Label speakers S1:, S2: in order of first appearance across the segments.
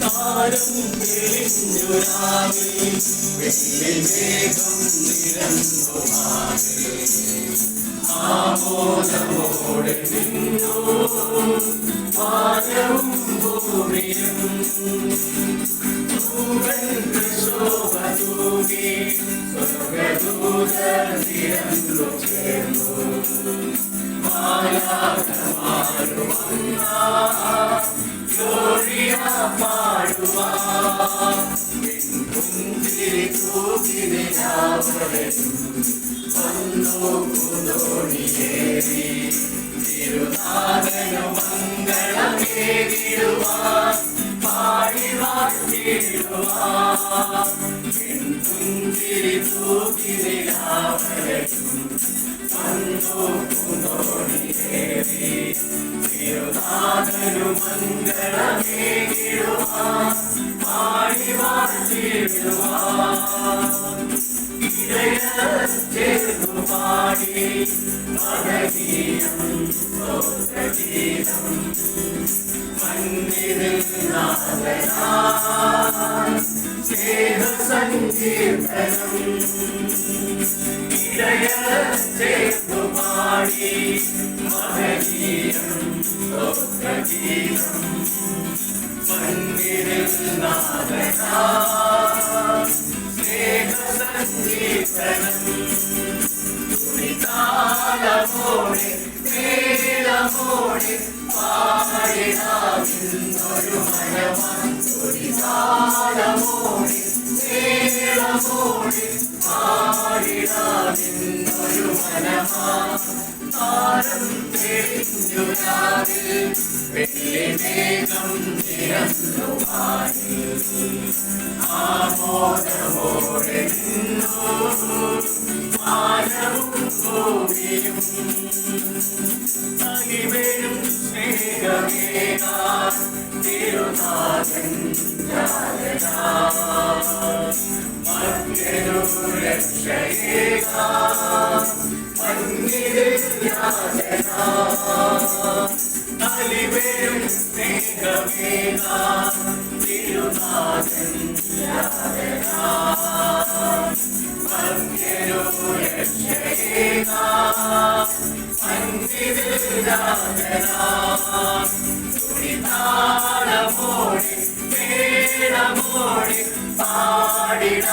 S1: താരം തെളിഞ്ഞൊരാവിൽ വെള്ളിമേഘം നിരന്നു മാറി ആമോദമോടെ നിന്നു വാനവും ഭൂമിയും ശോഭ തൂകി സ്വർഗദൂതർ നിരന്നു ചേർന്നു ഗ്ലോറിയ പാടുവാ പുഞ്ചിരി തൂക്കിനിലാവരും വന്നു പുനോണിയേറി തിരുനാഥനു മംഗളമേകിടുവാൻ പാടി വാഴ്ത്തിടുവാൻ പുഞ്ചിരി തൂക്കിനിലാവരും വന്നു പുനോണിയേറി തിരുനാഥനു മംഗളമേകിടുവാൻ പാടി വാഴ്ത്തിടുവാൻ ഇടയർ ചേർന്നു പാടി മഹനീയം സ്തോത്രഗീതം മന്ദിരിൽ നാഥനാം സ്നേഹസങ്കീർത്തനം ഇടയർ ചേർന്നു പാടി മഹനീയം സ്തോത്രഗീതം മന്ദിരിൽ നാഥനാം സ്നേഹസങ്കീർത്തനം തുണിതാളമോടെ മേളമോടെ പാടിടാമെന്നൊരു മനമാൻ തുണിതാളമോടെ മേളമോടെ പാടിടാമെന്നൊരു മനമാൻ താരം തെളിഞ്ഞു രാവിൽ വെള്ളിമേഘം നിരന്നു മാറി ആമോദമോടെ നിന്നു വാനവും ഭൂമിയും അകിവരും സ്നേഹമേകാൻ തിരുനാഥൻ മർത്യനു രക്ഷയേകാൻ മന്ദിരിൽ അലിവരും സ്നേഹമേകാൻ തിരുനാഥൻ മർത്യനു രക്ഷയേകാൻ മന്ദിരിൽ തുണിതാളമോടെ മേളമോടെ പാടിടാമെന്നൊരു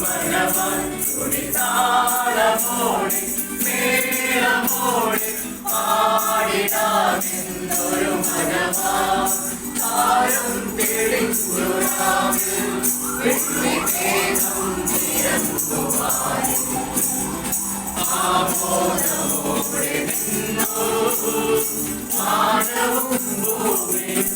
S1: മനമാൻ തുണിതാളമോടെ മേളമോടെ പാടിടാമെന്നൊരു മനമാൻ താരം തെളിഞ്ഞു രാവിൽ വെള്ളിമേഘം നിരന്നു മാറി ആമോദമോടെ നിന്നു വാനവും ഭൂമിയും